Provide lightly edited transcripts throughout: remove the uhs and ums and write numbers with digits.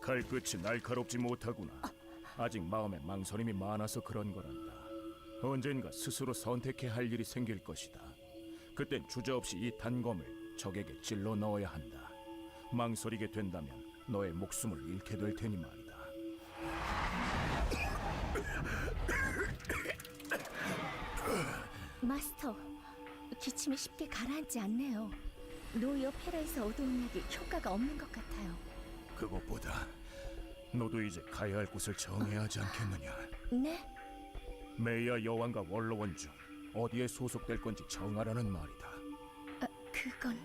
칼끝이 날카롭지 못하구나. 아직 마음에 망설임이 많아서 그런 거란다. 언젠가 스스로 선택해야 할 일이 생길 것이다. 그땐 주저없이 이 단검을 적에게 찔러 넣어야 한다. 망설이게 된다면 너의 목숨을 잃게 될 테니 말이다. 마스터, 기침이 쉽게 가라앉지 않네요. 노이어 페라에서 얻어온 약이 효과가 없는 것 같아요. 그것보다 너도 이제 가야 할 곳을 정해야 하지 않겠느냐? 네? 메이아 여왕과 원로원 중 어디에 소속될 건지 정하라는 말이다. 그건...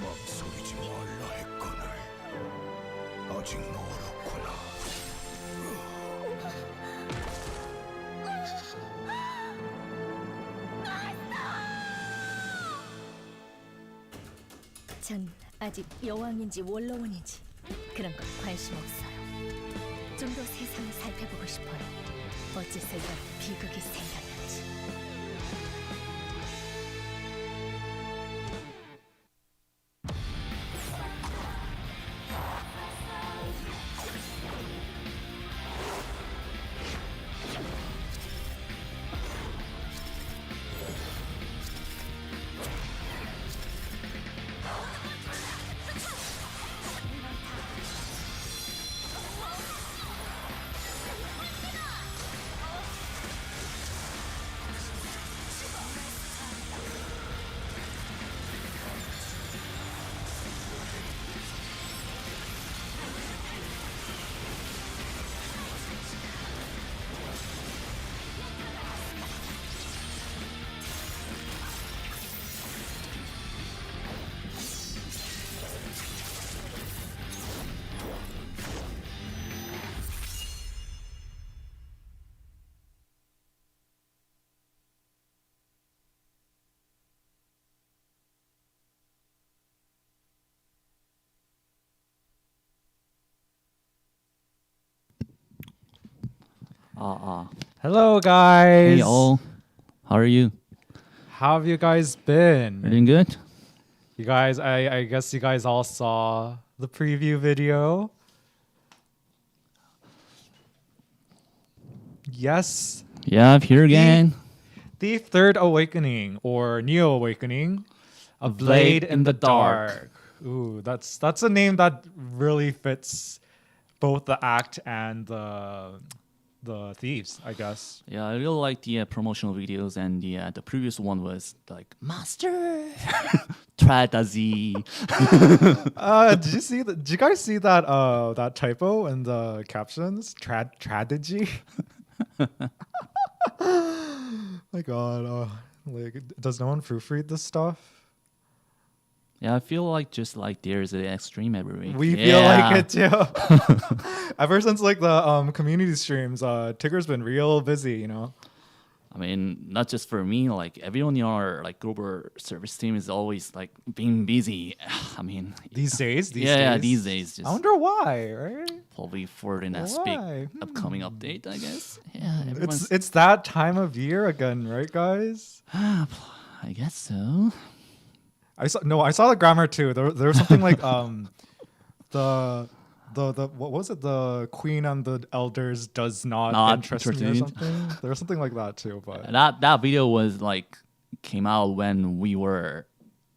망설이지 말라 했거늘. 아직 멀었구나. 전 아직 여왕인지 원로원인지 그런 건 관심 없어요. 좀 더 세상을 살펴보고 싶어요. 어째서 이런 비극이 생겼는지. Hello, guys. Hey all, how are you? How have you guys been? Doing good? You guys, I guess you guys all saw the preview video. Yes, Yeah, I'm here again. the Third Awakening or Neo Awakening, A Blade in the Dark. Ooh, that's a name that really fits both the act and the thieves, I guess. Yeah, I really like the promotional videos, and the previous one was like Master Tradazi. Did you see that? Did you guys see that that typo in the captions? Strategy. My God, like, does no one proofread this stuff? Yeah, I feel like just like there's an extreme every week. We feel like it too. Ever since like the community streams, Tigger's been real busy, you know. I mean, not just for me, like everyone in our like global service team is always like being busy. I mean, These days, yeah, these days, just I wonder why, right? probably for the next big Why? upcoming update, I guess. Yeah, everyone's. It's that time of year again, right, guys? I guess so. I saw the grammar too. There was something like the what was it? The Queen and the Elders does not interest me or something. There was something like that too. But that video was like came out when we were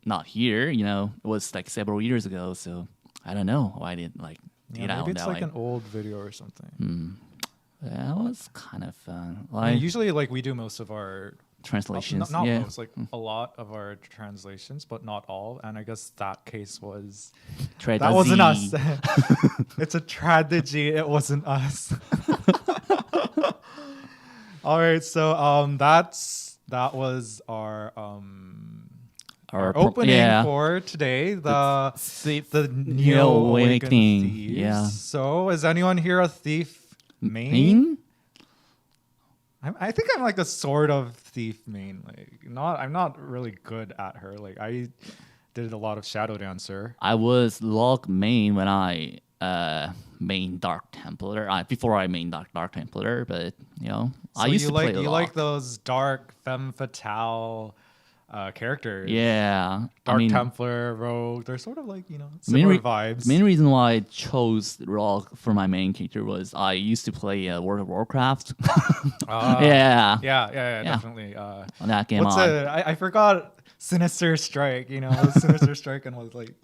not here. You know, it was like several years ago. So I don't know why I didn't like get out. maybe it's that, like an old video or something. Yeah, it was kind of fun. I Like mean, usually, like we do most of our translations. not yeah. most, like a lot of our translations, but not all. And I guess that case was Tradazi. that wasn't us. It's a tragedy. It wasn't us. All right, so that was our opening for today. The Neo Awakening Thieves. Yeah. So is anyone here a thief main? Main? I think I'm like a sort of thief main. Like I'm not really good at her. Like I did a lot of Shadow Dancer. I was log main when I main Dark Templar. Before I main Dark Templar, but I So used you to play like a you lot. like those dark femme fatale characters. Yeah, Dark I mean, Templar, Rogue. They're sort of like the similar vibes. The main reason why I chose Rogue for my main character was I used to play World of Warcraft. Yeah, Yeah, definitely. on that game What's on. I forgot Sinister Strike. Sinister Strike and was like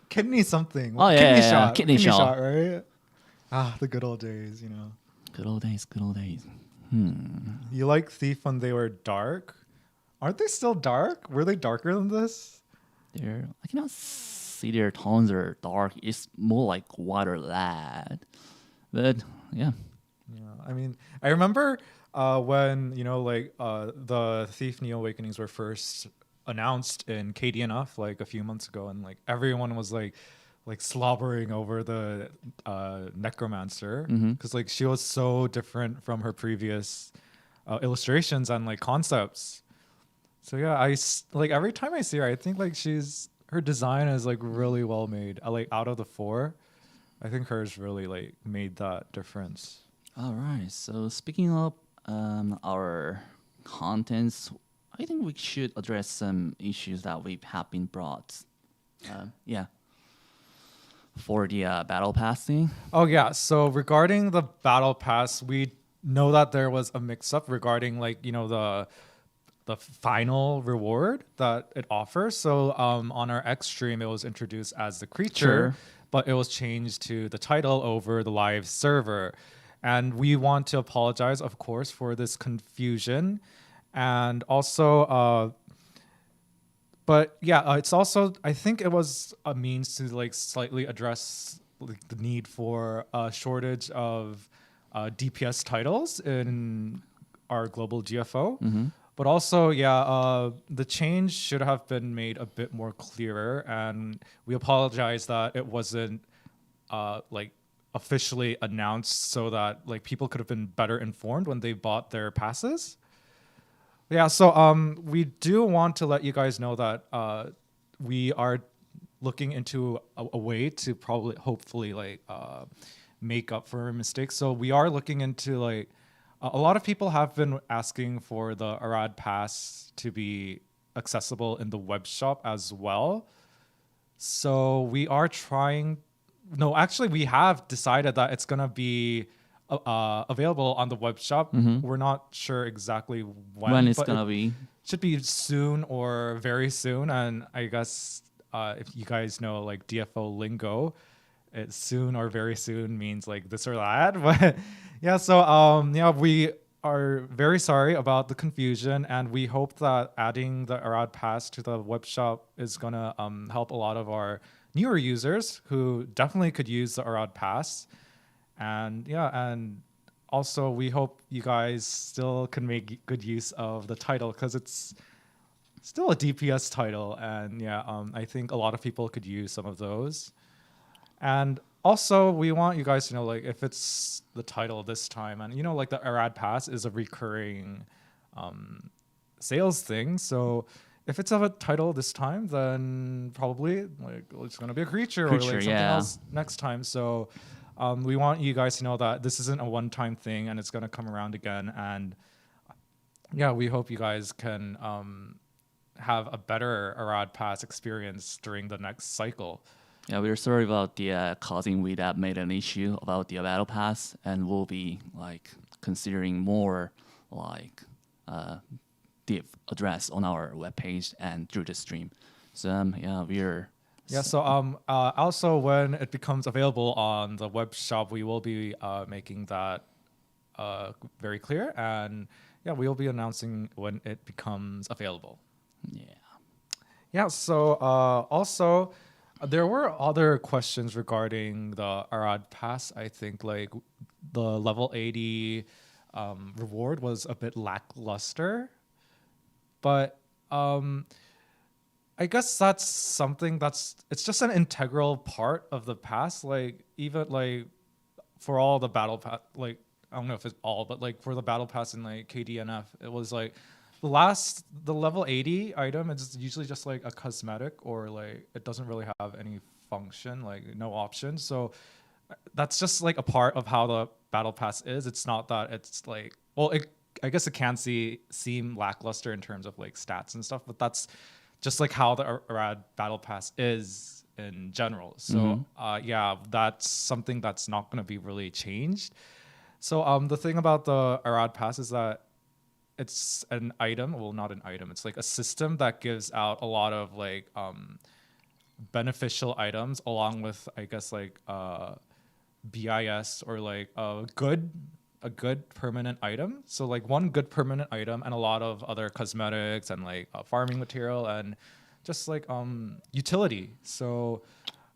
kidney something. Oh, yeah, kidney yeah, shot. kidney shot. right? Ah, the good old days. Good old days, good old days. You like Thief when they were dark? Aren't they still dark? Were they darker than this? I cannot see their tones are dark. It's more like white or lead. But yeah. Yeah, I mean, I remember when the Thief Neo Awakenings were first announced in KDNF like a few months ago, and like everyone was like slobbering over the Necromancer because like she was so different from her previous illustrations and like concepts. So yeah, like every time I see her, I think like her design is like really well made. Like out of the four, I think hers really like made that difference. All right. So speaking of our contents, I think we should address some issues that we have been brought. For the battle pass thing. Oh yeah. So regarding the battle pass, we know that there was a mix-up regarding the final reward that it offers. So on our X stream, it was introduced as the creature, Sure. but it was changed to the title over the live server. And we want to apologize, of course, for this confusion. And also, but yeah, it's also, I think it was a means to like slightly address like the need for a shortage of DPS titles in our global GFO. But also, the change should have been made a bit more clearer, and we apologize that it wasn't officially announced so that like people could have been better informed when they bought their passes. Yeah, so we do want to let you guys know that we are looking into a way to hopefully make up for mistakes. So we are looking into like a lot of people have been asking for the Arad Pass to be accessible in the web shop as well. So we are trying. No, actually, we have decided that it's gonna be available on the web shop. We're not sure exactly when It's but gonna it be. should be soon or very soon. And I guess if you guys know like DFO lingo, it soon or very soon means like this or that. But yeah, so we are very sorry about the confusion, and we hope that adding the Arad Pass to the web shop is gonna help a lot of our newer users who definitely could use the Arad Pass. And also we hope you guys still can make good use of the title because it's still a DPS title, and I think a lot of people could use some of those. And also, we want you guys to know, like, if it's the title this time, and like the Arad Pass is a recurring sales thing. So if it's of a title this time, then probably like it's gonna be a creature or like something else next time. So we want you guys to know that this isn't a one-time thing, and it's gonna come around again. And we hope you guys can have a better Arad Pass experience during the next cycle. Yeah, we're sorry about the causing we that made an issue about the battle pass, and we'll be like considering more like the address on our webpage and through the stream. So we're So also when it becomes available on the web shop, we will be making that very clear, and we will be announcing when it becomes available. So also there were other questions regarding the Arad Pass. I think like the level 80 reward was a bit lackluster, but I guess that's something it's just an integral part of the pass. Like even like for all the battle pass, like I don't know if it's all, but like for the battle pass in like KDNF, it was like the level 80 item is usually just like a cosmetic, or like it doesn't really have any function, like no option. So that's just like a part of how the battle pass is. It's not that it's like, well, I guess it can seem lackluster in terms of like stats and stuff, but that's just like how the Arad battle pass is in general. So yeah, that's something that's not going to be really changed. So the thing about the Arad pass is that it's an item, well, not an item, it's like a system that gives out a lot of like beneficial items, along with, I guess, like BIS, or like a good permanent item. So like one good permanent item and a lot of other cosmetics and like farming material and just like utility. So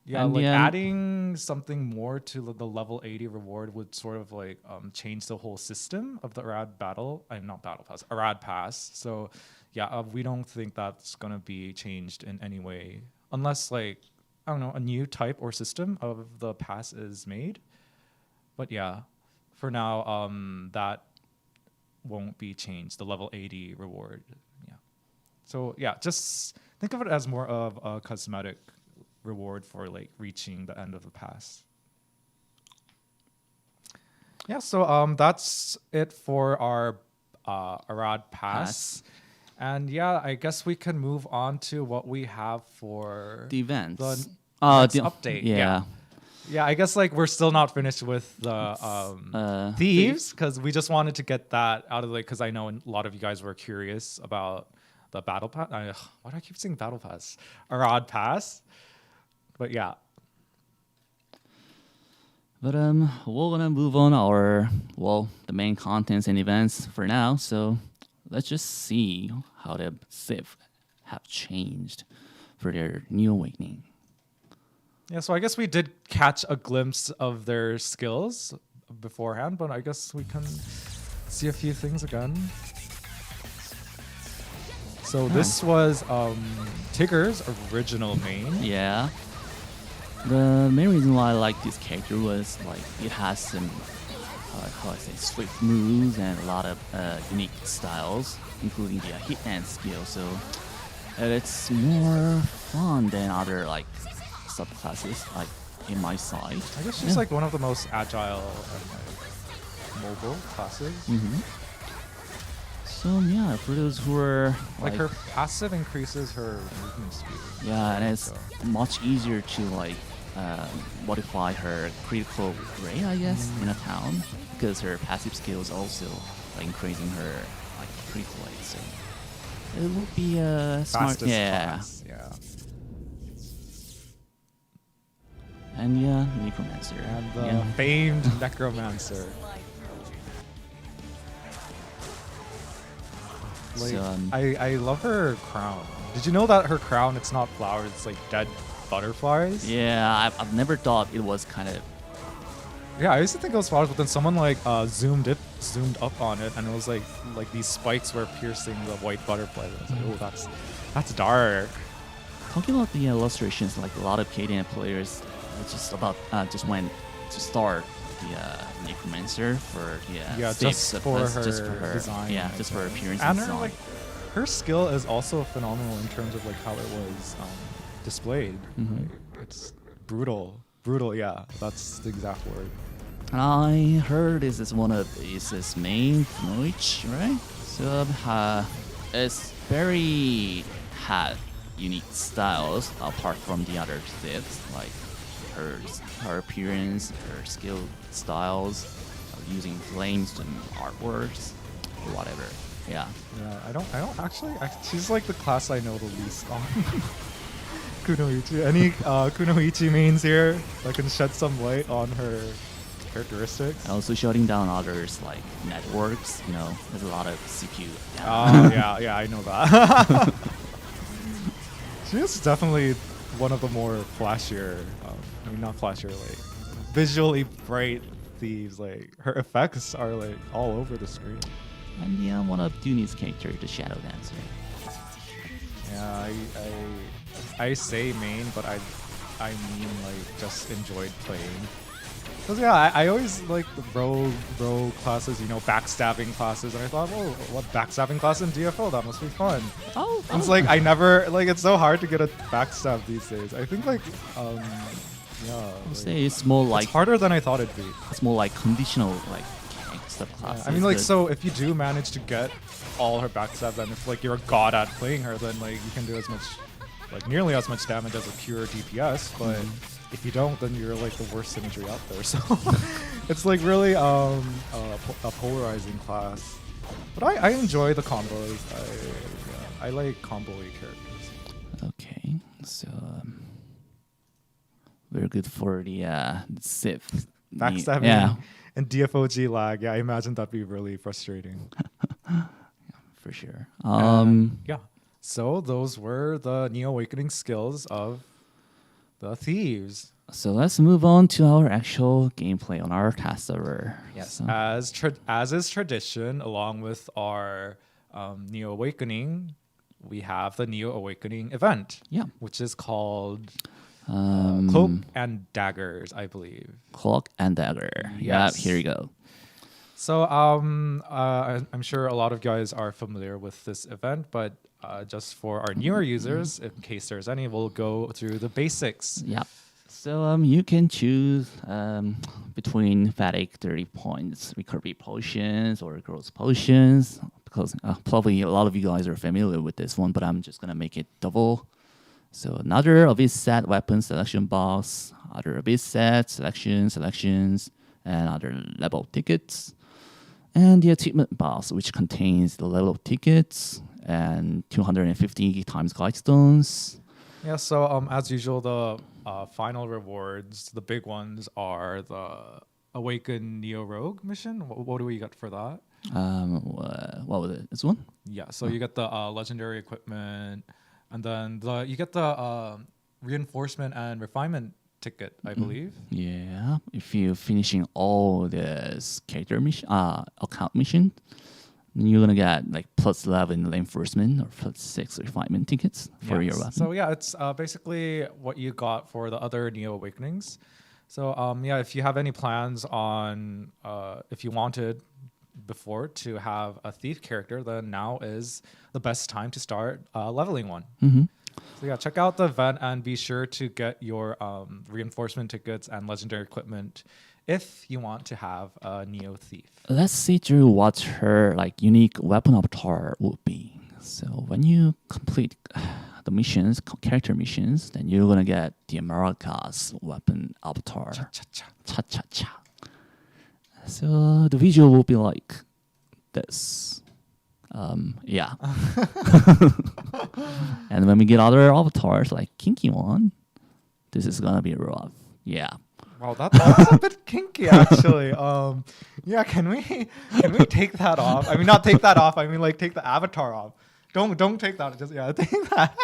yeah, And like yeah, adding something more to the level 80 reward would sort of like change the whole system of the Arad not battle pass, Arad pass. So yeah, we don't think that's gonna be changed in any way, unless like, I don't know, a new type or system of the pass is made. But yeah, for now, that won't be changed. The level 80 reward. Yeah. So yeah, just think of it as more of a cosmetic reward for like reaching the end of the pass. Yeah, so that's it for our Arad pass. And yeah, I guess we can move on to what we have for the events. the next update. Yeah. Yeah, I guess like we're still not finished with the thieves, because we just wanted to get that out of the way, because I know a lot of you guys were curious about the battle pass. Why do I keep saying battle pass? Arad pass. But yeah. But we're gonna move on the main contents and events for now. So let's just see how the Sith have changed for their new awakening. Yeah, so I guess we did catch a glimpse of their skills beforehand, but I guess we can see a few things again. So this was Tigger's original main. Yeah. The main reason why I like this character was like it has some how I say swift moves and a lot of unique styles, including the hitman skill. So it's more fun than other like subclasses, like in my side. I guess she's like one of the most agile and like mobile classes. So yeah, for those who are Like her passive increases her movement speed. yeah, and it's much easier to like modify her critical rate, I guess, in a town, because her passive skill is also like increasing her like critical rate. So it would be a smart, Fastest yeah. class. Yeah. And yeah, Necromancer. And the yeah. famed Necromancer. Like, So, I love her crown. Did you know that her crown, it's not flowers, it's like dead butterflies? yeah, I've never thought it was kind of. Yeah, I used to think it was flowers, but then someone like zoomed up on it, and it was like these spikes were piercing the white butterflies. I was like, oh, that's dark. Talking about the illustrations, like a lot of KDN players just went to start the Necromancer for the just for her design, yeah, just for her appearance And and her design. like her skill is also phenomenal in terms of like how it was displayed. Like, it's brutal. Yeah, that's the exact word. I heard this is one of Ace's main Noich, right? So it's very had unique styles apart from the other Siths, like her appearance, her skill styles, using flames and artworks, or whatever. Yeah. Yeah, I don't actually. She's like the class I know the least on. Kunoichi. Any Kunoichi mains here that can shed some light on her characteristics? And also shutting down others like networks. You know, there's a lot of CPU. Oh yeah, I know that. She is definitely one of the more flashier. I mean, not flashier, like visually bright thieves. Like her effects are like all over the screen. And yeah, one of Dooney's character, the Shadow Dancer. Yeah, I say main, but I mean like just enjoyed playing. 'Cause, yeah, I always like the rogue classes, you know, backstabbing classes, and I thought, well, what backstabbing class in DFO? That must be fun. Oh, And it's like I never like it's so hard to get a backstab these days. I think like yeah, I would like, say it's more like it's harder than I thought it'd be. it's more like conditional like stuff classes. I mean, like, but- so if you do manage to get all her backstab, then if like you're a god at playing her, then like you can do as much, like nearly as much damage as a pure DPS. But if you don't, then you're like the worst imagery out there. So it's like really a polarizing class. But I enjoy the combos. I like combo-y characters. Okay, so very good for the Sith. Backstabbing Yeah, and DFOG lag. Yeah, I imagine that'd be really frustrating. for sure. Yeah. So those were the Neo Awakening skills of the thieves. So let's move on to our actual gameplay on our test server. Yes. So- As is tradition, along with our Neo Awakening, we have the Neo Awakening event. Yeah. Which is called Um, Cloak and Daggers, I believe. Cloak and Dagger. Yes. Yeah, here you go. So I'm sure a lot of guys are familiar with this event, but just for our newer users, in case there's any, we'll go through the basics. Yeah. So you can choose between fatigue 30 points, recovery potions, or growth potions. Because probably a lot of you guys are familiar with this one, but I'm just gonna make it double. So another Abyss set weapon selection box, other Abyss set selections, and other level tickets, and the achievement box, which contains the level tickets and 250 times glide stones. Yeah, so as usual, the final rewards, the big ones, are the Awaken Neo Rogue mission. What do we get for that? What was it? This one? Yeah, so you get the legendary equipment, and then you get the reinforcement and refinement ticket, I believe. Yeah. If you're finishing all this character mission, account mission, then you're gonna get like +11 reinforcement or +6 refinement tickets for your Yes. weapon. So yeah, it's basically what you got for the other Neo Awakenings. So yeah, if you have any plans on if you wanted before to have a thief character, then now is the best time to start leveling one. So yeah, check out the event and be sure to get your reinforcement tickets and legendary equipment if you want to have a Neo Thief. Let's see through what her like unique weapon avatar would be. So when you complete the missions, character missions, then you're gonna get the America's weapon avatar. Cha cha cha. So the visual will be like this. Yeah. And when we get other avatars like kinky one, this is gonna be rough. Yeah. Wow, that's a bit kinky actually. Yeah, can we take that off? I mean, not take that off. I mean, like take the avatar off. Don't take that. Just take that.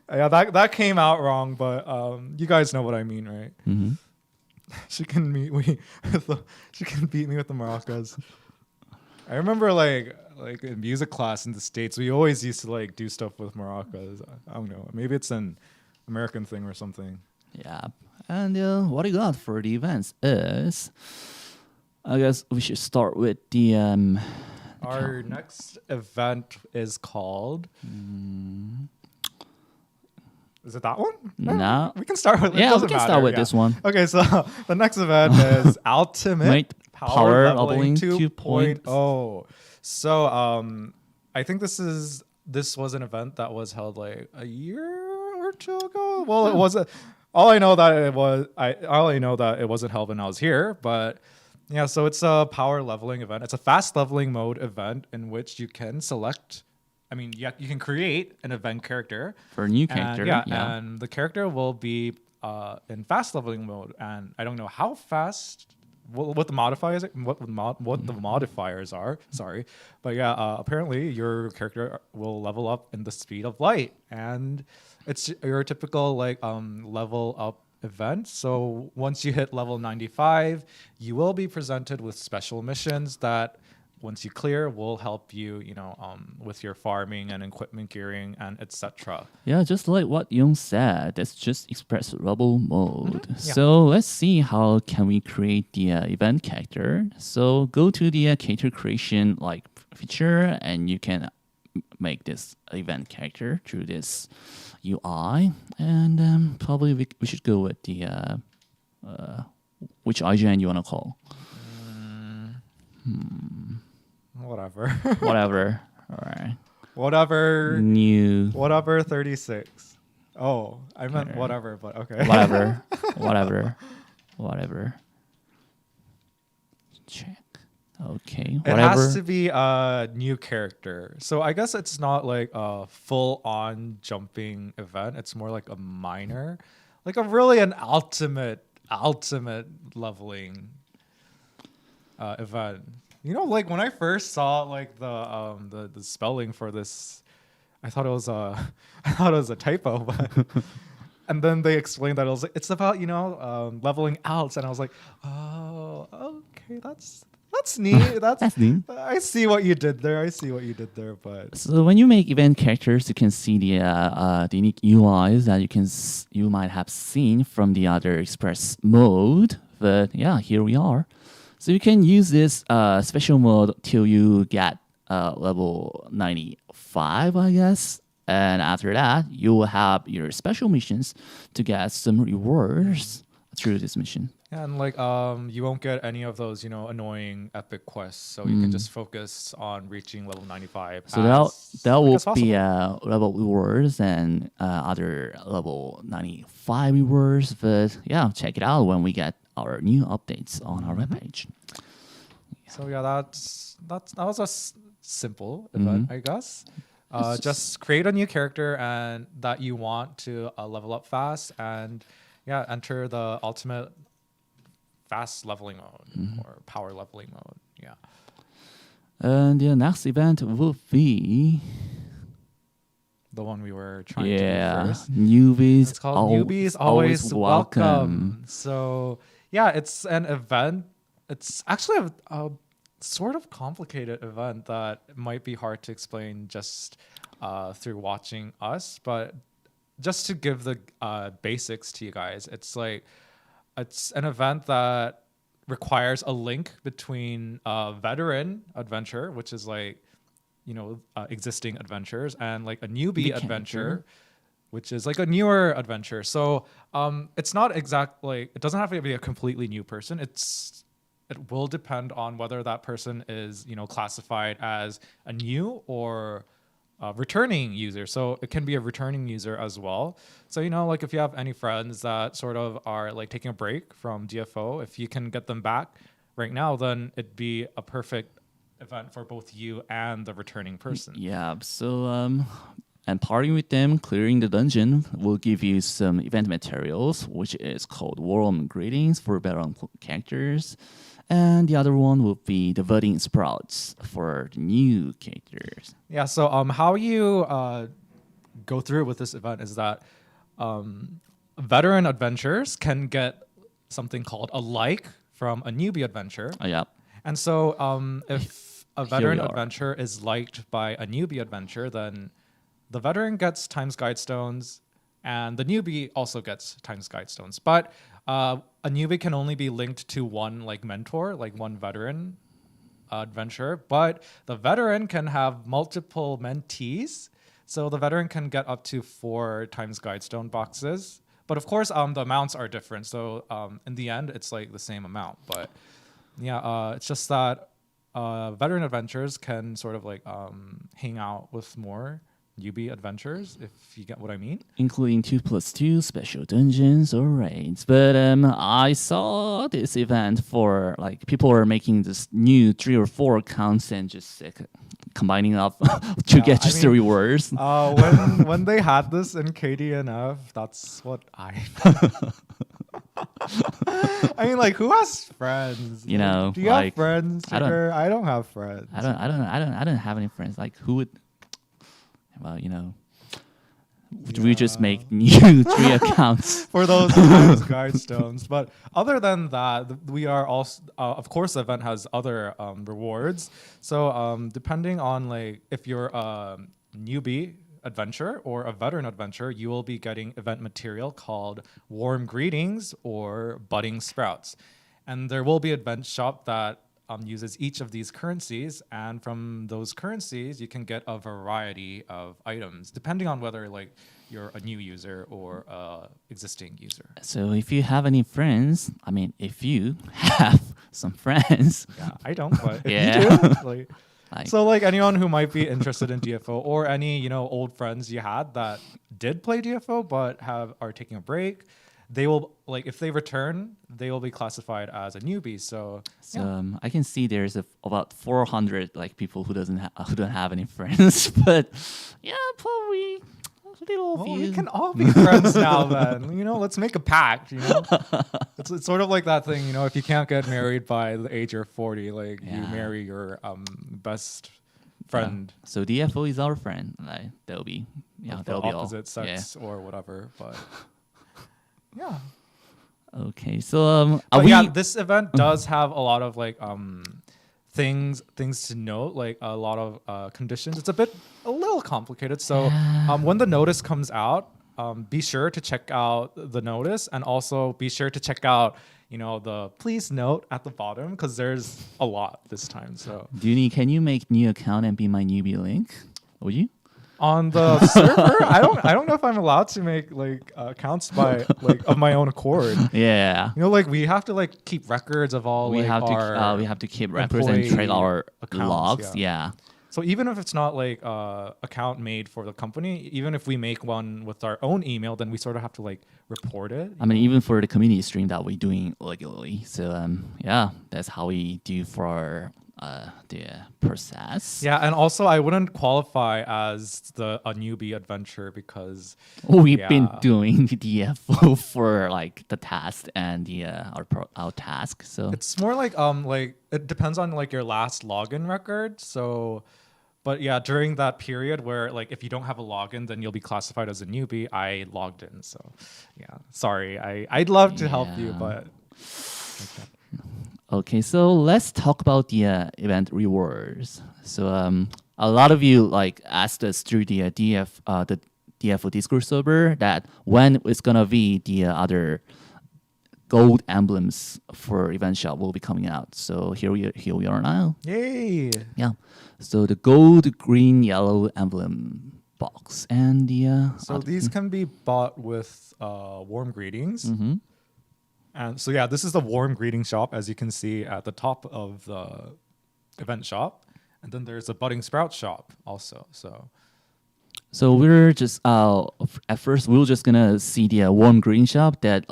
Yeah, that came out wrong, but you guys know what I mean, right? Mm-hmm. She can beat me with the maracas. I remember like in music class in the States, we always used to like do stuff with maracas. I don't know. Maybe it's an American thing or something. Yeah. And what I got for the events is, I guess we should start with the Our next event is called. Is it that one? No. We can start with. Yeah, we can start with this one. Okay, so the next event is Ultimate Power Leveling 2.0. So I think this was an event that was held like a year or two ago. Well, it wasn't. All I know that it wasn't held when I was here, but yeah. So it's a power leveling event. It's a fast leveling mode event in which you can select. I mean, you can create an event character for a new character. And the character will be in fast leveling mode. And I don't know how fast, what the modifiers, what the modifiers are. Sorry, but yeah, apparently your character will level up in the speed of light, and it's your typical like level up event. So once you hit level 95, you will be presented with special missions that once you clear will help you, with your farming and equipment gearing and etc. Yeah, just like what Young said, that's just express level mode. Yeah. So let's see how can we create the event character. So go to the character creation like feature, and you can make this event character through this UI. And probably we should go with the which IGN you want to call. Whatever. Whatever. All right. Whatever. New. Whatever 36. Oh, I meant Okay. whatever, but okay. Whatever. Whatever. Check. Okay. It Whatever. has to be a new character. So I guess it's not like a full-on jumping event. It's more like a minor, like an ultimate leveling event. Like when I first saw like the spelling for this, I thought it was a typo, but and then they explained that it's about leveling out, and I was like, oh, okay, that's neat. That's neat. I see what you did there. But So when you make event characters, you can see the unique UIs that you might have seen from the other Express mode. But yeah, here we are. So you can use this special mode till you get level 95, I guess. And after that, you will have your special missions to get some rewards through this mission. and like you won't get any of those annoying epic quests, so you can just focus on reaching level 95. So that will be level rewards and other level 95 rewards. But yeah, check it out when we get our new updates on our webpage. So yeah, that was a simple event, I guess. Just create a new character and that you want to level up fast, and yeah, enter the ultimate fast leveling mode or power leveling mode. Yeah. And the next event will be The one we were trying to do first. Newbies. It's called Newbies Always Welcome. So yeah, it's an event. It's actually a sort of complicated event that might be hard to explain just through watching us. But just to give the basics to you guys, it's an event that requires a link between a veteran adventure, which is existing adventures, and like a newbie adventure, which is like a newer adventure. So it's not it doesn't have to be a completely new person. It will depend on whether that person is classified as a new or a returning user. So it can be a returning user as well. So like if you have any friends that sort of are like taking a break from DFO, if you can get them back right now, then it'd be a perfect event for both you and the returning person. Yeah. So and partying with them, clearing the dungeon will give you some event materials, which is called warm greetings for veteran characters. And the other one will be the voting sprouts for the new characters. Yeah, so how you go through with this event is that veteran adventurers can get something called a like from a newbie adventure. Yeah. And so if a veteran we are. adventure is liked by a newbie adventure, then the veteran gets times guide stones, and the newbie also gets times guide stones. But a newbie can only be linked to one mentor, one veteran adventure. But the veteran can have multiple mentees. So the veteran can get up to 4 times guide stone boxes. But of course, the amounts are different. So in the end, it's the same amount. But yeah, it's just that veteran adventurers can sort of hang out with more newbie adventures, if you get what I mean. Including 2+2 special dungeons or raids. But I saw this event for people are making this new 3 or 4 accounts and just combining up to get just the rewards. When they had this in KDNF, that's what I I mean, who has friends? Do you have friends? I don't- I don't have friends. I don't have any friends. Who would? Well, we just make new 3 accounts. for those times guidestones. But other than that, we are also, of course, the event has other rewards. So depending on like if you're a newbie adventure or a veteran adventure, you will be getting event material called Warm Greetings or Budding Sprouts. And there will be an event shop that uses each of these currencies, and from those currencies you can get a variety of items depending on whether like you're a new user or a existing user. So if you have any friends, I mean, if you have some friends, Yeah, I don't, but if Yeah. you do, like, like, so like anyone who might be interested in DFO or any old friends you had that did play DFO but are taking a break, they will, like, if they return, they will be classified as a newbie. So I can see there's about 400 like people who who don't have any friends, but yeah, probably a little well, few. we can all be friends now then. Let's make a pact, It's sort of like that thing, if you can't get married by the age of 40, like you Yeah. marry your best friend So DFO is our friend. Like they'll be of the they'll be all opposite sex or whatever. But yeah. Okay, so But yeah, this event does have a lot of like things to note, like a lot of conditions. It's a little complicated. So when the notice comes out, be sure to check out the notice, and also be sure to check out the please note at the bottom, because there's a lot this time. So Dooney, can you make new account and be my newbie link? Would you? on the server, I don't know if I'm allowed to make like accounts by like of my own accord. Yeah. Like we have to like keep records of all We like, have our to we have to keep records and track our accounts, logs. yeah. Yeah. So even if it's not like account made for the company, even if we make one with our own email, then we sort of have to like report it. I mean, even for the community stream that we're doing regularly. So yeah, that's how we do for the process. Yeah, and also I wouldn't qualify as a newbie adventure because We've been Yeah. doing the DFO for like the task and the our task. So it's more like it depends on like your last login record. So, but yeah, during that period where like if you don't have a login, then you'll be classified as a newbie. I logged in, so yeah. Sorry, I'd love to help you, Yeah. but. okay, so let's talk about the event rewards. So a lot of you like asked us through the the DFO Discord server that when it's gonna be the other gold emblems for event shop will be coming out. So here we are now. Yay! Yeah. So the gold, green, yellow emblem box and the So these can be bought with warm greetings. Mm-hmm. And so yeah, this is the warm greeting shop, as you can see at the top of the event shop. And then there's a budding sprout shop also. So we're just at first we were just gonna see the warm green shop that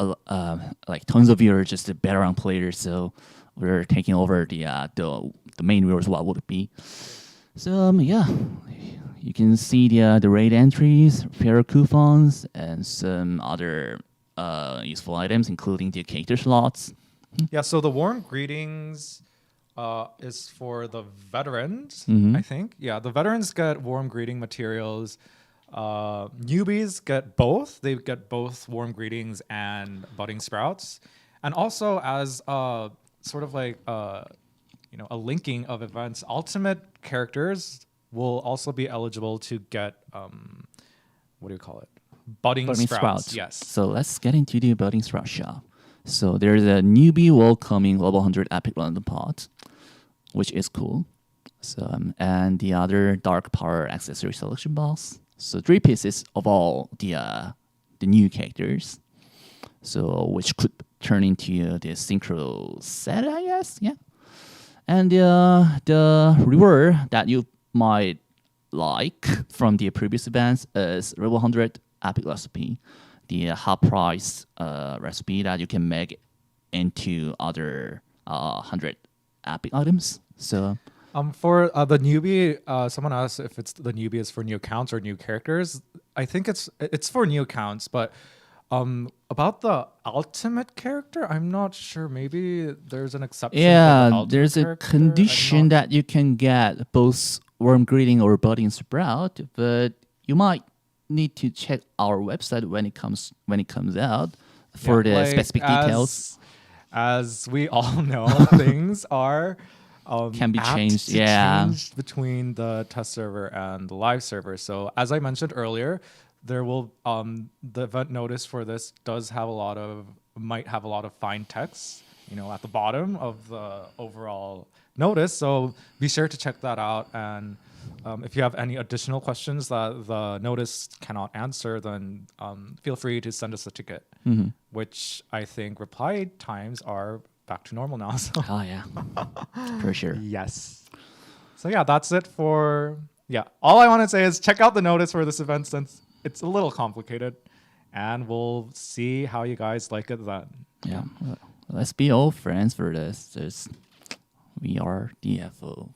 like tons of you are just veteran players, so we're taking over the main rewards. What would it be? So yeah, you can see the raid entries, pair coupons, and some other useful items, including the character slots. Yeah, so the warm greetings is for the veterans, I think. Yeah, the veterans get warm greeting materials. Newbies get both. They get both warm greetings and budding sprouts. And also as sort of like a linking of events, ultimate characters will also be eligible to get what do you call it? Budding sprouts. Yes. So let's get into the budding sprout shop. So there's a newbie welcoming level 100 epic random pot, which is cool. So and the other dark power accessory selection box. So 3 pieces of all the new characters. So which could turn into the synchro set, I guess. Yeah. And the reward that you might like from the previous events is level 100 epic recipe, the half price recipe that you can make into other 100 epic items. So for the newbie, someone asked if it's the newbie is for new accounts or new characters. I think it's for new accounts, but about the ultimate character, I'm not sure. Maybe there's an exception. For the yeah, ultimate there's a character. condition that you can get both warm greeting or budding sprout, but you might need to check our website when it comes out for the Like, specific details. As we all know, things are Can be apt changed, to yeah. change between the test server and the live server. So as I mentioned earlier, there will the event notice for this might have a lot of fine text, at the bottom of the overall notice. So be sure to check that out. And if you have any additional questions that the notice cannot answer, then feel free to send us a ticket, which I think reply times are back to normal now. So Oh yeah, for sure. yes. So yeah, that's it for all I want to say is check out the notice for this event since it's a little complicated, and we'll see how you guys like it then. Yeah, let's be all friends for this. We are DFO.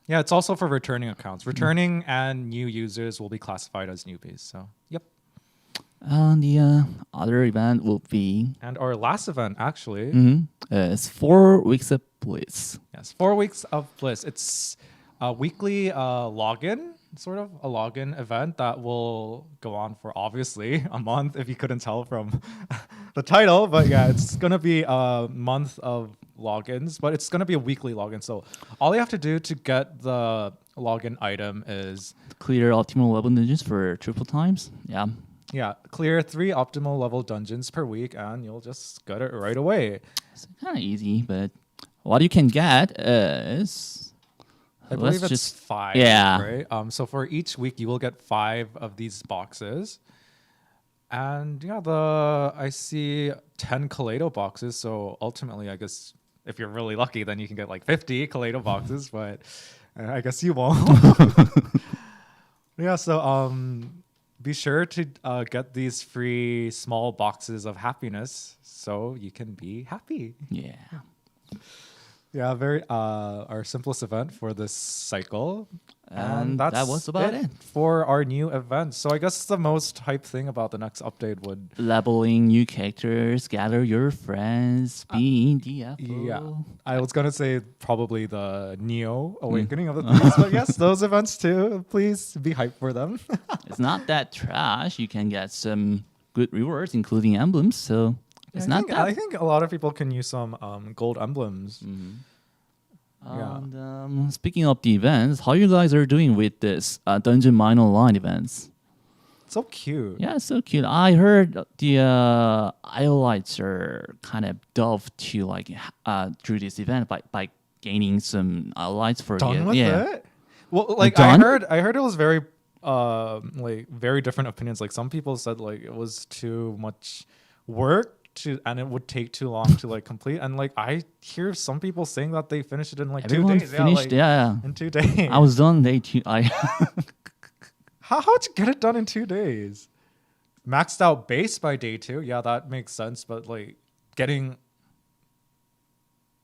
Yeah, it's also for returning accounts. Returning and new users will be classified as newbies. So yep. And the other event will be And our last event actually, it's 4 weeks of bliss. yes, 4 weeks of bliss. It's a weekly login, sort of a login event that will go on for obviously a month if you couldn't tell from the title. But yeah, it's gonna be a month of logins, but it's gonna be a weekly login. So all you have to do to get the login item is Clear optimal level dungeons for triple times. Yeah, clear 3 optimal level dungeons per week, and you'll just get it right away. it's kind of easy, but what you can get is I believe let's it's just 5. yeah. Right. So for each week, you will get 5 of these boxes, and I see 10 Kaleido boxes. So ultimately, I guess if you're really lucky, then you can get like 50 Kaleido boxes. But I guess you won't. Yeah. So be sure to get these free small boxes of happiness so you can be happy. Yeah. Yeah, very our simplest event for this cycle. And that was about it. For our new event. So I guess the most hype thing about the next update would Leveling new characters, gather your friends, being DFO. yeah. I was gonna say probably the Neo Awakening of the Thieves, but yes, those events too. Please be hyped for them. It's not that trash. You can get some good rewards, including emblems. So it's not that. I think a lot of people can use some gold emblems. Yeah. And speaking of the events, how you guys are doing with this Dungeon Mine Online events? So cute. Yeah, so cute. I heard the Iolites are kind of dove to like through this event by gaining some Iolites for Done with yeah. it? Well, like Done? I heard it was very like very different opinions. Like some people said like it was too much work and it would take too long to like complete. And like I hear some people saying that they finished it in like Everyone 2 days. finished, yeah, in 2 days. I was done day 2. How'd you get it done in 2 days? Maxed out base by day 2. Yeah, that makes sense. But like getting,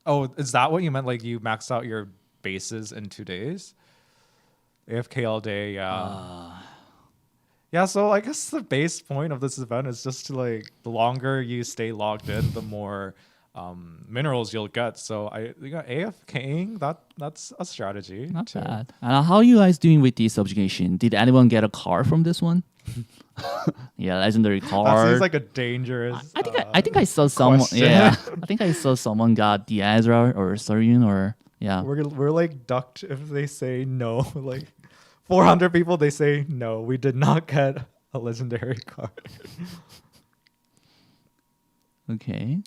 oh, is that what you meant? Like you maxed out your bases in 2 days? AFK all day, yeah. Yeah, so I guess the base point of this event is just to like the longer you stay logged in, the more minerals you'll get. So AFKing, that's a strategy. Not too. bad. How are you guys doing with the subjugation? Did anyone get a card from this one? Yeah, legendary card. That seems like a dangerous. I think I saw someone. question. Yeah, I think I saw someone got the Ezra or Sorian or yeah. We're like ducked if they say no. Like 400 people, they say no. We did not get a legendary card. Okay.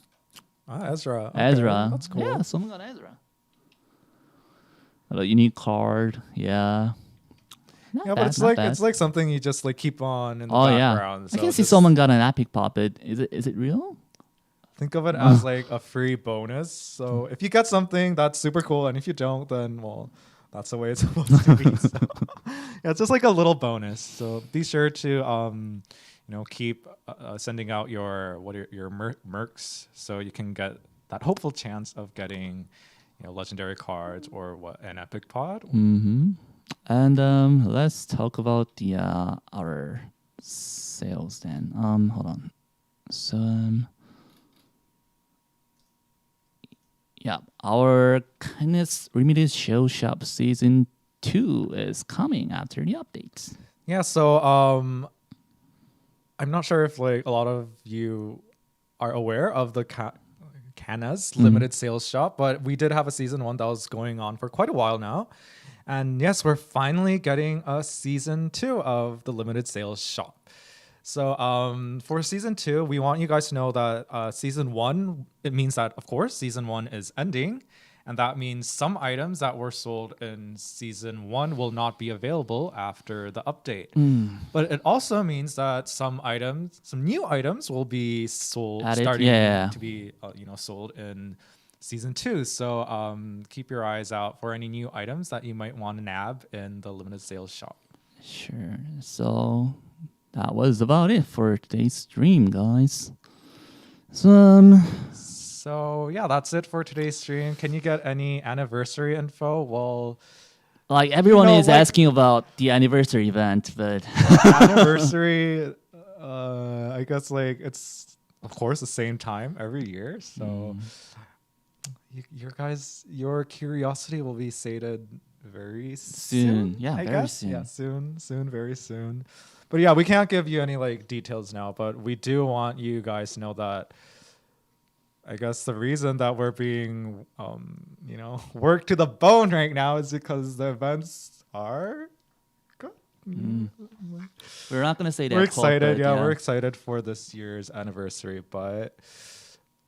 Ezra. Okay, Ezra. that's cool. Yeah, someone got Ezra. A unique card. Yeah. Not Yeah, bad, but it's not like bad. it's like something you just like keep on in the Oh background. yeah. So I can see just someone got an epic puppet. Is it real? think of it as like a free bonus. So if you get something, that's super cool, and if you don't, then well, that's the way it's supposed to be. So yeah, it's just like a little bonus. So be sure to keep sending out your mercs so you can get that hopeful chance of getting legendary cards or an epic pod. Mm-hmm. And let's talk about the our sales then. Hold on. So yeah, our Kindness Limited Show Shop Season 2 is coming after the updates. Yeah, so I'm not sure if like a lot of you are aware of the Cana's limited sales shop, but we did have a season 1 that was going on for quite a while now. And yes, we're finally getting a season 2 of the limited sales shop. So for season 2, we want you guys to know that season 1, it means that, of course, season 1 is ending. And that means some items that were sold in season 1 will not be available after the update. But it also means that some new items will be sold, Added, starting yeah. to be sold in season 2. So keep your eyes out for any new items that you might want to nab in the limited sales shop. Sure. So that was about it for today's stream, guys. So yeah, that's it for today's stream. Can you get any anniversary info? Well, Like everyone is like- asking about the anniversary event, but anniversary, I guess like it's of course the same time every year. So your curiosity will be sated very soon. Yeah, I very guess. soon. Yeah, soon, very soon. But yeah, we can't give you any like details now, but we do want you guys to know that I guess the reason that we're being, worked to the bone right now is because the events are good. we're not gonna say that. We're quote, excited. but Yeah, we're excited for this year's anniversary, but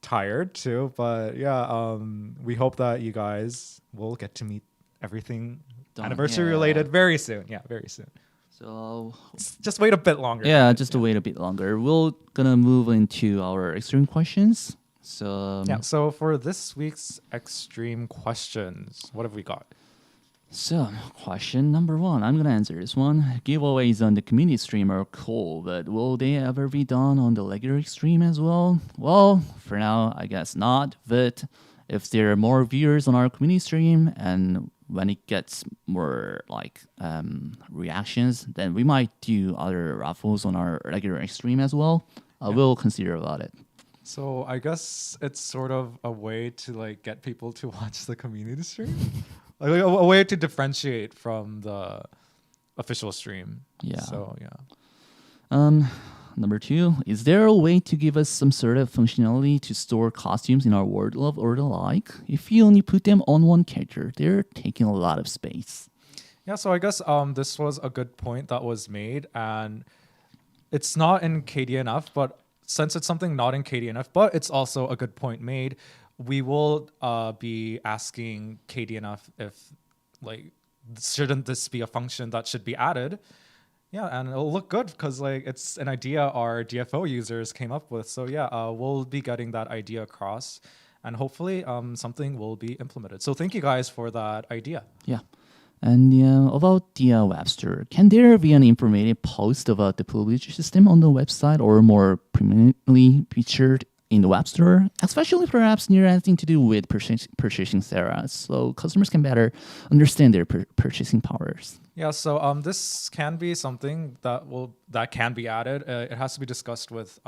tired too. But yeah, we hope that you guys will get to meet everything anniversary related very soon. Yeah, very soon. So Just wait a bit longer. yeah, just to wait a bit longer. We're gonna move into our extreme questions. So Yeah. So for this week's extreme questions, what have we got? So, question number 1. I'm going to answer this one. Giveaways on the community stream are cool, but will they ever be done on the regular stream as well? Well, for now, I guess not. But if there are more viewers on our community stream and when it gets more like reactions, then we might do other raffles on our regular stream as well. I will consider about it. So I guess it's sort of a way to like get people to watch the community stream, like a way to differentiate from the official stream. Yeah. So yeah. Number 2, is there a way to give us some sort of functionality to store costumes in our wardrobe or the like? If you only put them on one character, they're taking a lot of space. Yeah. So I guess this was a good point that was made, and it's not in KDNF, but since it's something not in KDNF, but it's also a good point made, we will be asking KDNF if like shouldn't this be a function that should be added. Yeah, and it'll look good because like it's an idea our DFO users came up with. So yeah, we'll be getting that idea across, and hopefully something will be implemented. So thank you guys for that idea. Yeah. And about the web store, can there be an informative post about the publish system on the website or more prominently featured in the web store, especially perhaps near anything to do with purchasing Sarah, so customers can better understand their purchasing powers? Yeah, so this can be something that can be added. It has to be discussed with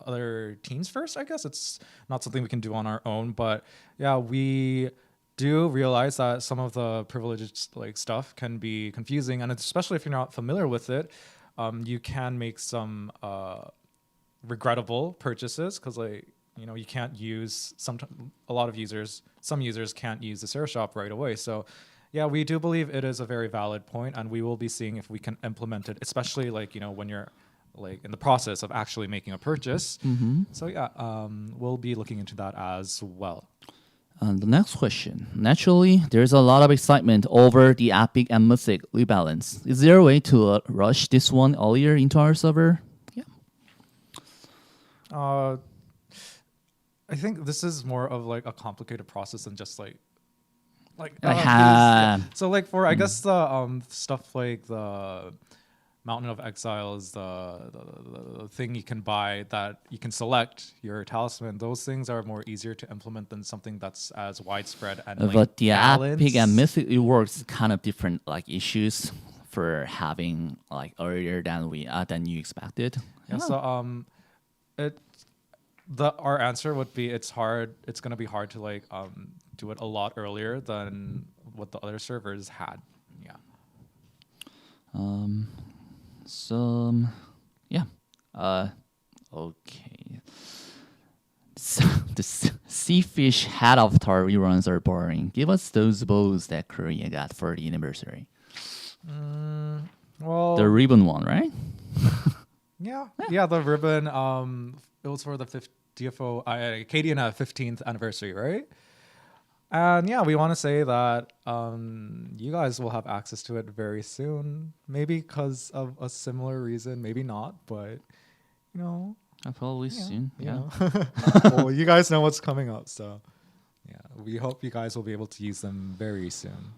other teams first, I guess. It's not something we can do on our own, but yeah, we do realize that some of the privileged like stuff can be confusing, and especially if you're not familiar with it, you can make some regrettable purchases because you can't use some users can't use the Sarah shop right away. So yeah, we do believe it is a very valid point, and we will be seeing if we can implement it, especially when you're like in the process of actually making a purchase. So yeah, we'll be looking into that as well. The next question. Naturally, there's a lot of excitement over the Epic and Mythic rebalance. Is there a way to rush this one earlier into our server? Yeah. I think this is more of like a complicated process than just like so like for I guess the stuff like the Mountain of Exile is the thing you can buy that you can select your talisman. Those things are more easier to implement than something that's as widespread and But the balanced. Epic and Mythic reworks kind of different like issues for having like earlier than you expected. Yeah, so our answer would be it's going to be hard to like do it a lot earlier than what the other servers had. Yeah. So, yeah. Okay. So, the sea fish head avatar reruns are boring. Give us those bows that Korea got for the anniversary. Well, The ribbon one, right? yeah, the ribbon. It was for the DFO Acadian 15th anniversary, right? And yeah, we want to say that you guys will have access to it very soon. Maybe because of a similar reason, maybe not, but you know, Probably soon. you Yeah. know. Well, you guys know what's coming up, so yeah, we hope you guys will be able to use them very soon.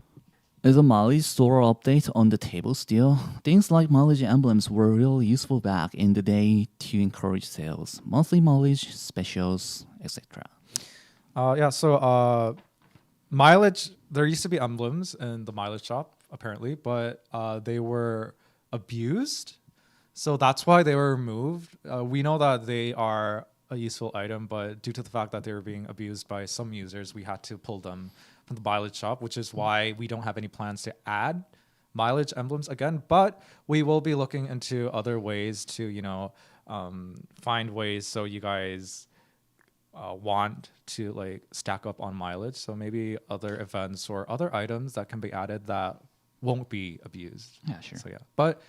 Is a mileage store update on the table still? Things like mileage emblems were really useful back in the day to encourage sales. Monthly mileage, specials, etc. So mileage, there used to be emblems in the mileage shop, apparently, but they were abused. So that's why they were removed. We know that they are a useful item, but due to the fact that they were being abused by some users, we had to pull them from the mileage shop, which is why we don't have any plans to add mileage emblems again. But we will be looking into other ways to, find ways so you guys want to like stack up on mileage. So maybe other events or other items that can be added that won't be abused. Yeah, sure. So yeah, but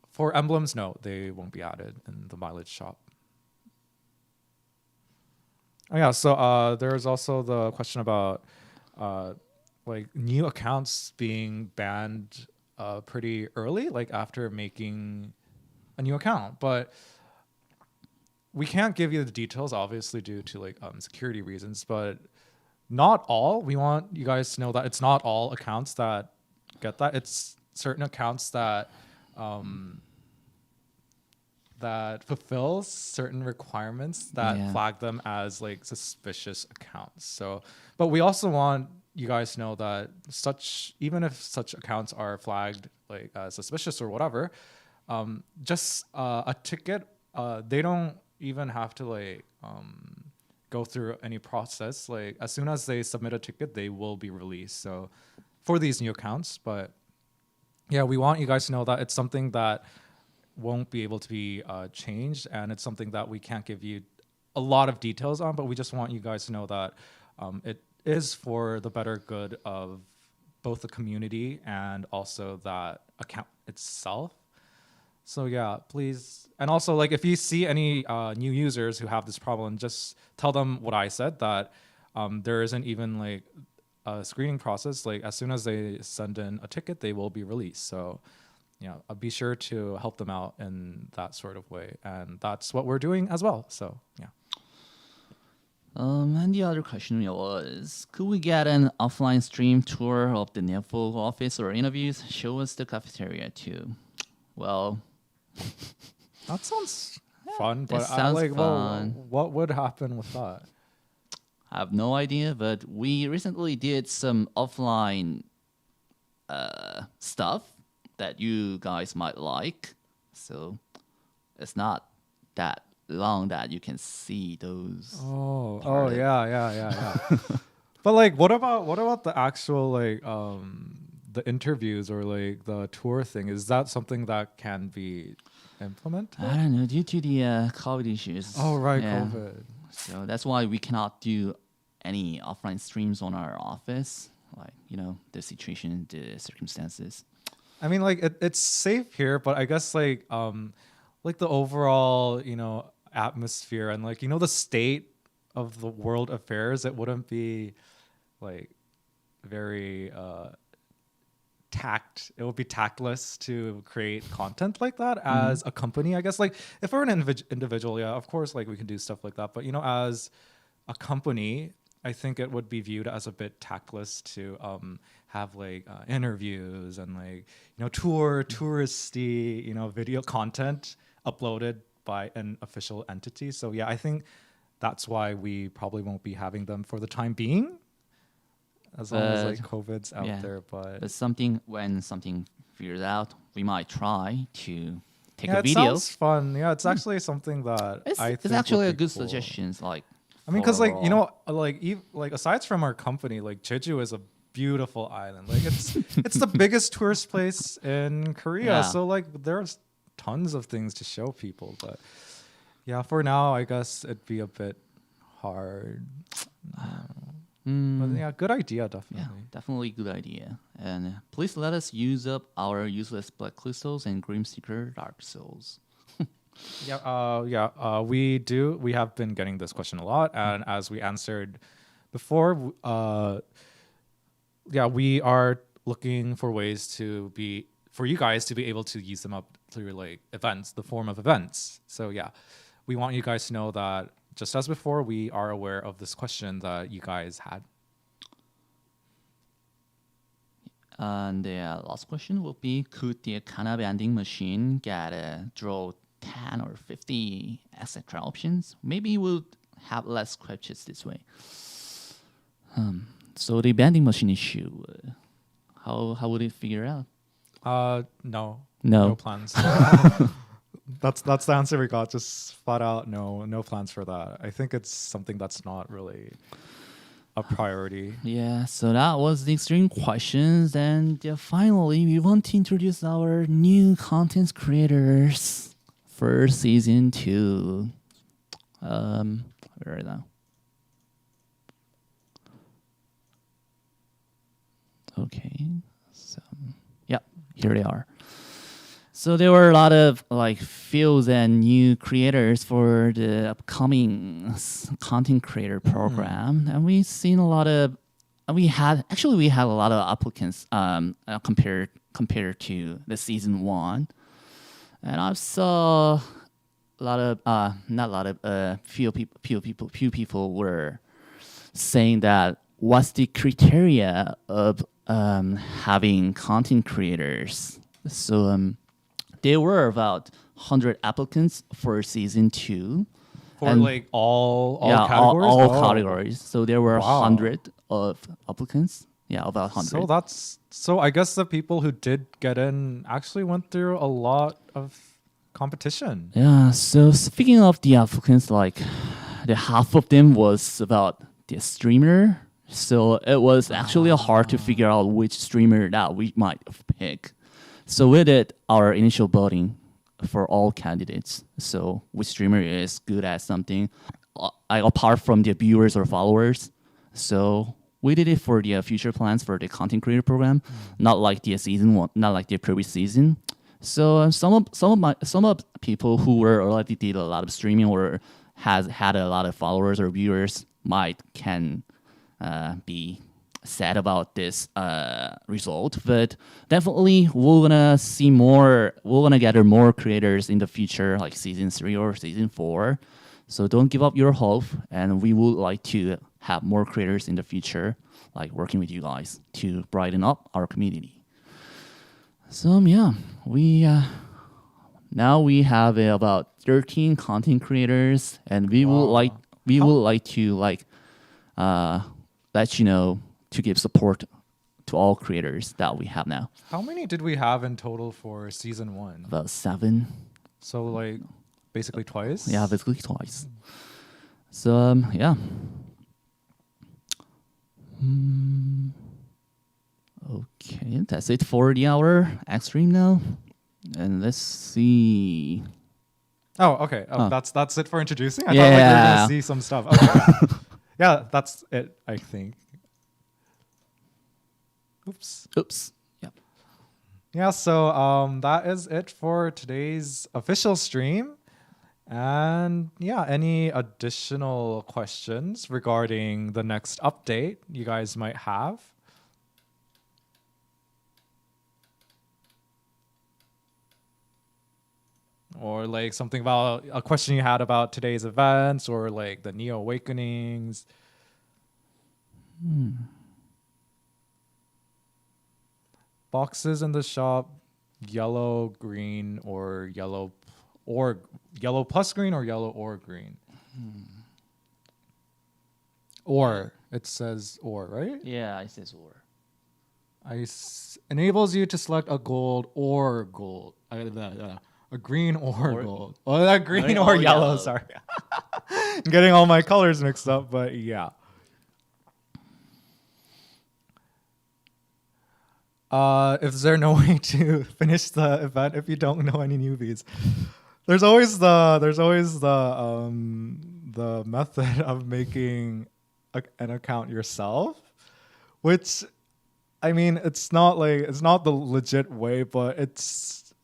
for emblems, no, they won't be added in the mileage shop. Oh yeah, so there's also the question about like new accounts being banned pretty early, like after making a new account. But we can't give you the details, obviously, due to like security reasons. But not all. We want you guys to know that it's not all accounts that get that. It's certain accounts that that fulfills certain requirements that flag them as like suspicious accounts. So, but we also want you guys to know that even if such accounts are flagged like suspicious or whatever, just a ticket, they don't even have to like go through any process. Like as soon as they submit a ticket, they will be released. So for these new accounts, but yeah, we want you guys to know that it's something that won't be able to be changed, and it's something that we can't give you a lot of details on, but we just want you guys to know that it is for the better good of both the community and also that account itself. So yeah, please. And also, like, if you see any new users who have this problem, just tell them what I said, that there isn't even like a screening process. Like as soon as they send in a ticket, they will be released. So yeah, I'll be sure to help them out in that sort of way. And that's what we're doing as well. So yeah. And the other question was, could we get an offline stream tour of the NEFO office or interviews? Show us the cafeteria too. Well, That sounds fun, but sounds well, fun. what would happen with that? I have no idea, but we recently did some offline stuff that you guys might like. So it's not that long that you can see those. Oh yeah. But like, what about the actual like the interviews or like the tour thing? Is that something that can be implemented? I don't know, due to the COVID issues. Oh right, yeah. COVID. So that's why we cannot do any offline streams on our office. Like, the situation, the circumstances. I mean, like it's safe here, but I guess like the overall atmosphere and like the state of the world affairs, it wouldn't be like very it would be tactless to create content like that as a company. I guess like if we're an individual, yeah, of course, like we can do stuff like that. But as a company, I think it would be viewed as a bit tactless to have like interviews and like touristy video content uploaded by an official entity. So yeah, I think that's why we probably won't be having them for the time being, as long as like COVID's out there. But when something figures out, we might try to take yeah, a it video. sounds fun. Yeah, it's actually something that It's think actually would a be good cool. suggestion. Like, I mean, because like overall. like aside from our company, like Jeju is a beautiful island. Like it's the biggest tourist place in Korea. Yeah. So like there's tons of things to show people. But yeah, for now, I guess it'd be a bit hard. But yeah, good idea, Yeah, definitely. definitely good idea. And please let us use up our useless Black Crystals and Grim Seeker Dark Souls. We do. We have been getting this question a lot, and as we answered before, we are looking for ways for you guys to be able to use them up through like events, the form of events. So yeah, we want you guys to know that just as before, we are aware of this question that you guys had. And the last question will be, could the kind of vending machine get draw 10 or 50 etc. options? Maybe we'll have less scriptures this way. So the vending machine issue, how would it figure out? No plans. That's the answer we got. Just flat out no plans for that. I think it's something that's not really a priority. Yeah, so that was the extreme questions, and finally we want to introduce our new content creators for season 2. Where are they? Okay, so yeah, here they are. So there were a lot of like fields and new creators for the upcoming content creator program, and we had a lot of applicants compared to the season 1, and I saw few people were saying that what's the criteria of having content creators. So there were about 100 applicants for season 2. For And like all categories? categories? All categories. So there were Wow. 100 of applicants. Yeah, about 100. So I guess the people who did get in actually went through a lot of competition. Yeah, so speaking of the applicants, like the half of them was about the streamer. So it was actually hard to figure out which streamer that we might pick. So we did our initial voting for all candidates. So which streamer is good at something, apart from the viewers or followers. So we did it for the future plans for the content creator program, not like the season 1, not like the previous season. So some of people who were already did a lot of streaming or had a lot of followers or viewers can be sad about this result, but definitely we're gonna gather more creators in the future, like season 3 or season 4. So don't give up your hope, and we would like to have more creators in the future, like working with you guys to brighten up our community. So yeah, now we have about 13 content creators, and we would like to let you know to give support to all creators that we have now. How many did we have in total for season 1? About 7. So like basically twice? Yeah, basically twice. So yeah. Okay, that's it for the hour extreme now. And let's see. Oh, okay. Oh. That's it for introducing? I thought like we were Yeah. gonna see some stuff. Okay. Yeah, that's it, I think. Oops. Yeah. Yeah, so that is it for today's official stream. And yeah, any additional questions regarding the next update you guys might have? Or like something about a question you had about today's events or like the Neo Awakenings. Boxes in the shop, yellow, green, or yellow plus green or yellow or green. Or it says or, right? Yeah, it says or. Enables you to select a gold or gold. A green or gold. Oh, that green or yellow. Sorry. I'm getting all my colors mixed up, but yeah. Is there no way to finish the event if you don't know any newbies? There's always the method of making an account yourself, which, I mean, it's not the legit way, but it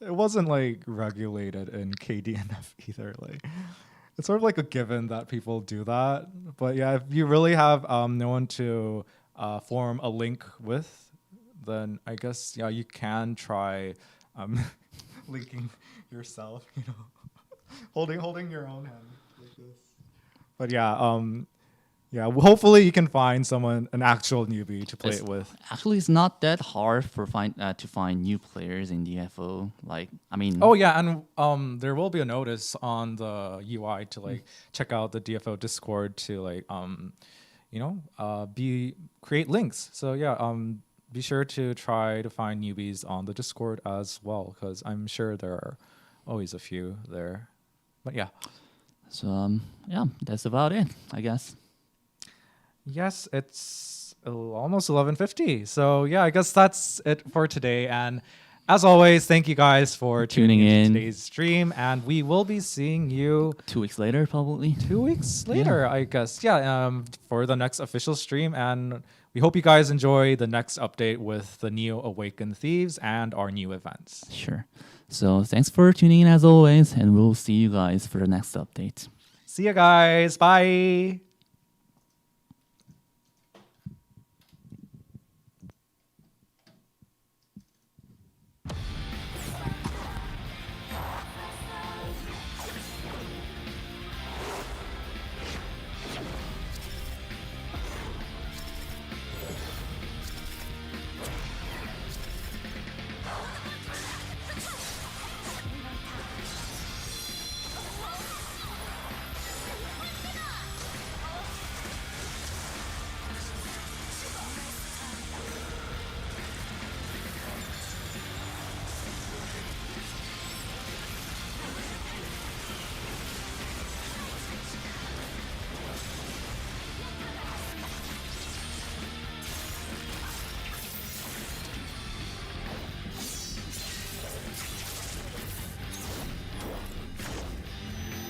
wasn't like regulated in KDNF either. Like, it's sort of like a given that people do that. But yeah, if you really have no one to form a link with, then I guess you can try linking yourself. Holding your own hand like this. But hopefully you can find an actual newbie to play it with. Actually, it's not that hard to find new players in DFO. Like, I mean. Oh yeah, and there will be a notice on the UI to check out the DFO Discord to create links. So be sure to try to find newbies on the Discord as well, because I'm sure there are always a few there. But yeah. So that's about it, I guess. Yes, it's almost 11:50. So I guess that's it for today. And as always, thank you guys for tuning in to today's stream. And we will be seeing you 2 weeks later, probably. 2 weeks later, I guess. For the next official stream. And we hope you guys enjoy the next update with the Neo Awakened Thieves and our new events. Sure. So thanks for tuning in as always, and we'll see you guys for the next update. See you guys. Bye.